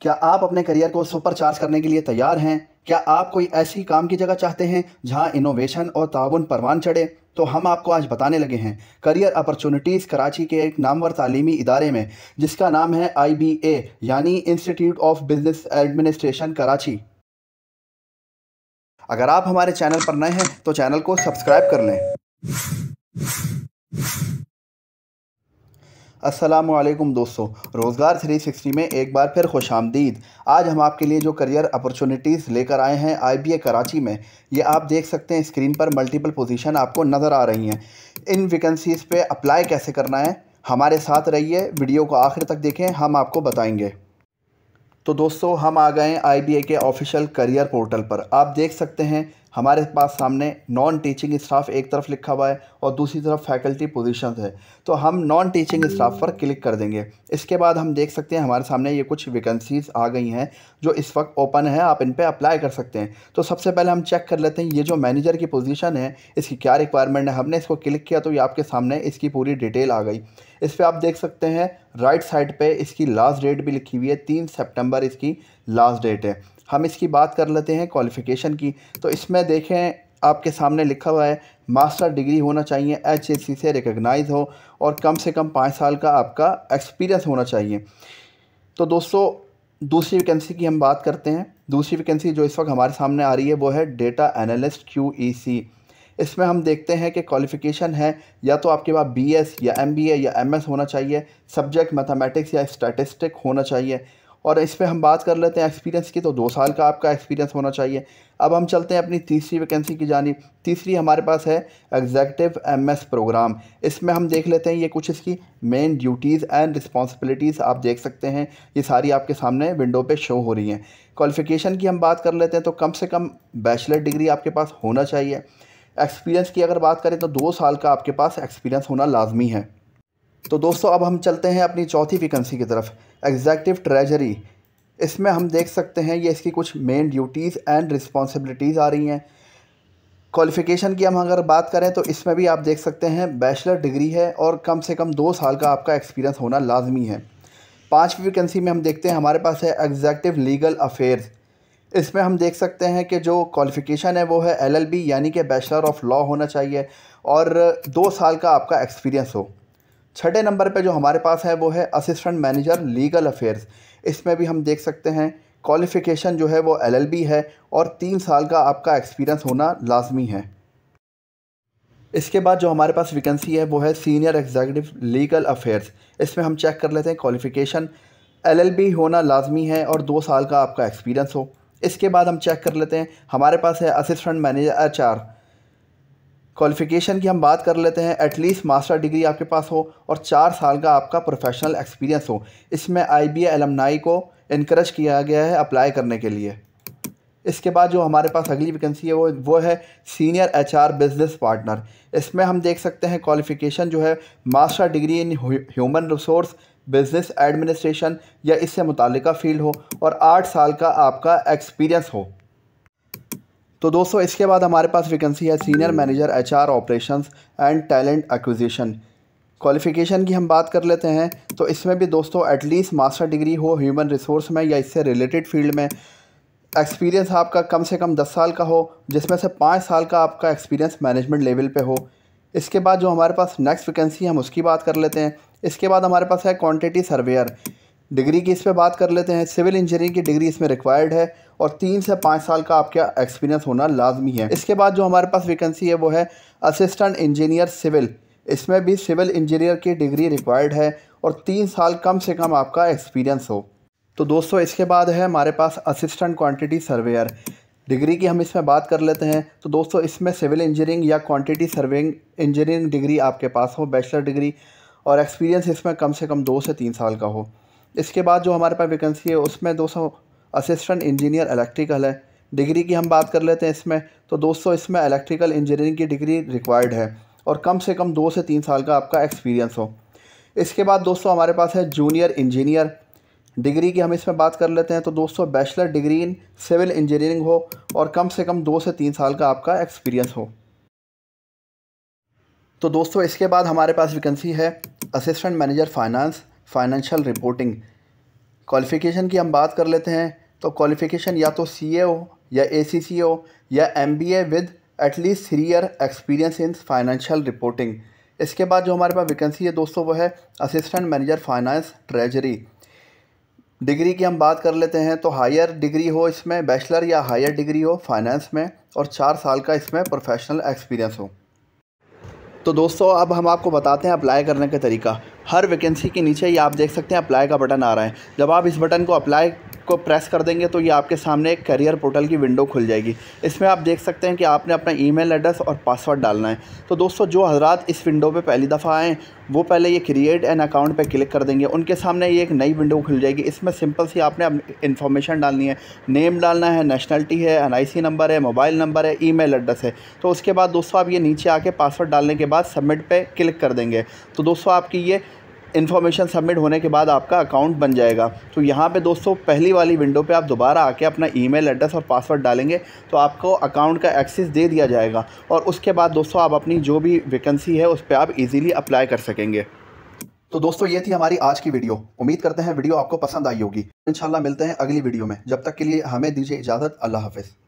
क्या आप अपने करियर को सुपर चार्ज करने के लिए तैयार हैं? क्या आप कोई ऐसी काम की जगह चाहते हैं जहां इनोवेशन और ताउन परवान चढ़े? तो हम आपको आज बताने लगे हैं करियर अपॉर्चुनिटीज़ कराची के एक नामवर तालीमी इदारे में, जिसका नाम है IBA यानी institute of business administration Karachi. अगर आप हमारे चैनल पर नए हैं तो चैनल को सब्सक्राइब कर लें। अस्सलामुअलैकुम दोस्तों, रोज़गार 360 में एक बार फिर खुशामदीद। आज हम आपके लिए जो करियर अपॉर्चुनिटीज़ लेकर आए हैं IBA कराची में, ये आप देख सकते हैं स्क्रीन पर मल्टीपल पोजीशन आपको नज़र आ रही हैं। इन वैकेंसीज़ पे अप्लाई कैसे करना है, हमारे साथ रहिए, वीडियो को आखिर तक देखें, हम आपको बताएंगे। तो दोस्तों, हम आ गए हैं IBA के ऑफिशियल करियर पोर्टल पर। आप देख सकते हैं हमारे पास सामने नॉन टीचिंग स्टाफ एक तरफ लिखा हुआ है और दूसरी तरफ फैकल्टी पोजीशंस है। तो हम नॉन टीचिंग स्टाफ पर क्लिक कर देंगे। इसके बाद हम देख सकते हैं हमारे सामने ये कुछ वैकेंसीज़ आ गई हैं जो इस वक्त ओपन है, आप इन पर अप्लाई कर सकते हैं। तो सबसे पहले हम चेक कर लेते हैं ये जो मैनेजर की पोजीशन है इसकी क्या रिक्वायरमेंट है। हमने इसको क्लिक किया तो ये आपके सामने इसकी पूरी डिटेल आ गई। इस पर आप देख सकते हैं राइट साइड पे इसकी लास्ट डेट भी लिखी हुई है, 3 सितंबर इसकी लास्ट डेट है। हम इसकी बात कर लेते हैं क्वालिफ़िकेशन की। तो इसमें देखें आपके सामने लिखा हुआ है मास्टर डिग्री होना चाहिए, HAC से रिकग्नाइज़ हो और कम से कम 5 साल का आपका एक्सपीरियंस होना चाहिए। तो दोस्तों, दूसरी वैकेंसी की हम बात करते हैं। दूसरी वैकेंसी जो इस वक्त हमारे सामने आ रही है वो है डेटा एनालिस्ट QEC। इसमें हम देखते हैं कि क्वालिफ़िकेशन है या तो आपके पास BS या MBA या MS होना चाहिए, सब्जेक्ट मैथमेटिक्स या स्टैटिस्टिक होना चाहिए। और इस पे हम बात कर लेते हैं एक्सपीरियंस की, तो 2 साल का आपका एक्सपीरियंस होना चाहिए। अब हम चलते हैं अपनी तीसरी वैकेंसी की जानिब। तीसरी हमारे पास है एग्जीक्यूटिव MS प्रोग्राम। इसमें हम देख लेते हैं ये कुछ इसकी मेन ड्यूटीज़ एंड रिस्पॉन्सिबिलिटीज़ आप देख सकते हैं, ये सारी आपके सामने विंडो पे शो हो रही हैं। क्वालिफ़िकेशन की हम बात कर लेते हैं तो कम से कम बैचलर डिग्री आपके पास होना चाहिए। एक्सपीरियंस की अगर बात करें तो 2 साल का आपके पास एक्सपीरियंस होना लाजमी है। तो दोस्तों, अब हम चलते हैं अपनी चौथी वैकेंसी की तरफ, एग्जीक्यूटिव ट्रेजरी। इसमें हम देख सकते हैं ये इसकी कुछ मेन ड्यूटीज़ एंड रिस्पॉन्सिबिलिटीज़ आ रही हैं। क्वालिफ़िकेशन की हम अगर बात करें तो इसमें भी आप देख सकते हैं बैचलर डिग्री है और कम से कम 2 साल का आपका एक्सपीरियंस होना लाजमी है। पाँचवीं वैकेंसी में हम देखते हैं हमारे पास है एग्जीक्यूटिव लीगल अफेयर्स। इसमें हम देख सकते हैं कि जो क्वालिफ़िकेशन है वो है LLB यानी कि बैचलर ऑफ लॉ होना चाहिए और 2 साल का आपका एक्सपीरियंस हो। छठे नंबर पे जो हमारे पास है वो है असिस्टेंट मैनेजर लीगल अफेयर्स। इसमें भी हम देख सकते हैं क्वालिफ़िकेशन जो है वो LLB है और 3 साल का आपका एक्सपीरियंस होना लाजमी है। इसके बाद जो हमारे पास वैकेंसी है वो है सीनियर एग्जीक्यूटिव लीगल अफेयर्स। इसमें हम चेक कर लेते हैं क्वालिफ़िकेशन LLB होना लाजमी है और 2 साल का आपका एक्सपीरियंस हो। इसके बाद हम चेक कर लेते हैं हमारे पास है असिस्टेंट मैनेजर HR। क्वालिफ़िकेशन की हम बात कर लेते हैं एटलीस्ट मास्टर डिग्री आपके पास हो और 4 साल का आपका प्रोफेशनल एक्सपीरियंस हो। इसमें IBA एलमनाई को इनकरेज किया गया है अप्लाई करने के लिए। इसके बाद जो हमारे पास अगली वैकेंसी है वो है सीनियर HR बिजनेस पार्टनर। इसमें हम देख सकते हैं क्वालिफ़िकेशन जो है master degree in human resource business administration या इससे मुतालिका फील्ड हो और 8 साल का आपका एक्सपीरियंस हो। तो दोस्तों, इसके बाद हमारे पास वैकेंसी है senior manager HR operations and talent acquisition. Qualification की हम बात कर लेते हैं तो इसमें भी दोस्तों एटलीस्ट मास्टर डिग्री हो ह्यूमन रिसोर्स में या इससे रिलेटेड फील्ड में। एक्सपीरियंस आपका कम से कम 10 साल का हो, जिसमें से 5 साल का आपका एक्सपीरियंस मैनेजमेंट लेवल पे हो। इसके बाद जो हमारे पास नेक्स्ट वैकेंसी हम उसकी बात कर लेते हैं। इसके बाद हमारे पास है क्वांटिटी सर्वेयर। डिग्री की इस पर बात कर लेते हैं। सिविल इंजीनियरिंग की डिग्री इसमें रिक्वायर्ड है और 3 से 5 साल का आपका एक्सपीरियंस होना लाजमी है। इसके बाद जो हमारे पास वैकेंसी है वो है असिस्टेंट इंजीनियर सिविल। इसमें भी सिविल इंजीनियर की डिग्री रिक्वायर्ड है और 3 साल कम से कम आपका एक्सपीरियंस हो। तो दोस्तों, इसके बाद है हमारे पास असिस्टेंट क्वांटिटी सर्वेयर। डिग्री की हम इसमें बात कर लेते हैं तो दोस्तों इसमें सिविल इंजीनियरिंग या क्वांटिटी सर्वेइंग इंजीनियरिंग डिग्री आपके पास हो, बैचलर डिग्री, और एक्सपीरियंस इसमें कम से कम 2 से 3 साल का हो। इसके बाद जो हमारे पास वैकेंसी है उसमें दोस्तों असिस्टेंट इंजीनियर इलेक्ट्रिकल है। डिग्री की हम बात कर लेते हैं इसमें तो दोस्तों इसमें इलेक्ट्रिकल इंजीनियरिंग की डिग्री रिक्वायर्ड है और कम से कम 2 से 3 साल का आपका एक्सपीरियंस हो। इसके बाद दोस्तों हमारे पास है जूनियर इंजीनियर। डिग्री की हम इसमें बात कर लेते हैं तो दोस्तों bachelor degree in civil engineering हो और कम से कम 2 से 3 साल का आपका एक्सपीरियंस हो। तो दोस्तों, इसके बाद हमारे पास वैकेंसी है assistant manager finance financial reporting. Qualification की हम बात कर लेते हैं तो क्वालिफ़िकेशन या तो CA हो या ACC हो या MBA with at least 3 year experience in financial reporting. इसके बाद जो हमारे पास वैकेंसी है दोस्तों वो है assistant manager finance treasury. Degree की हम बात कर लेते हैं तो हायर डिग्री हो इसमें, बैचलर या हायर डिग्री हो फाइनेंस में, और 4 साल का इसमें प्रोफेशनल एक्सपीरियंस हो। तो दोस्तों अब हम आपको बताते हैं अप्लाई करने का तरीका। हर वैकेंसी के नीचे ये आप देख सकते हैं अप्लाई का बटन आ रहा है। जब आप इस बटन को अप्लाई को प्रेस कर देंगे तो ये आपके सामने एक करियर पोर्टल की विंडो खुल जाएगी। इसमें आप देख सकते हैं कि आपने अपना ईमेल एड्रेस और पासवर्ड डालना है। तो दोस्तों जो हजरात इस विंडो पे पहली दफ़ा आएँ वो पहले ये क्रिएट एन अकाउंट पे क्लिक कर देंगे। उनके सामने ये एक नई विंडो खुल जाएगी। इसमें सिंपल सी आपने अपनी इन्फॉर्मेशन डालनी है, नेम डालना है, नेशनलिटी है, NIC नंबर है, मोबाइल नंबर है, ईमेल एड्रेस है। तो उसके बाद दोस्तों आप ये नीचे आके पासवर्ड डालने के बाद सबमिट पे क्लिक कर देंगे। तो दोस्तों आपकी ये इन्फॉर्मेशन सबमिट होने के बाद आपका अकाउंट बन जाएगा। तो यहाँ पे दोस्तों पहली वाली विंडो पे आप दोबारा आके अपना ईमेल एड्रेस और पासवर्ड डालेंगे तो आपको अकाउंट का एक्सेस दे दिया जाएगा, और उसके बाद दोस्तों आप अपनी जो भी वैकेंसी है उस पर आप इजीली अप्लाई कर सकेंगे। तो दोस्तों ये थी हमारी आज की वीडियो। उम्मीद करते हैं वीडियो आपको पसंद आई होगी। इंशाल्लाह मिलते हैं अगली वीडियो में। जब तक के लिए हमें दीजिए इजाज़त। अल्लाह हाफ़िज़।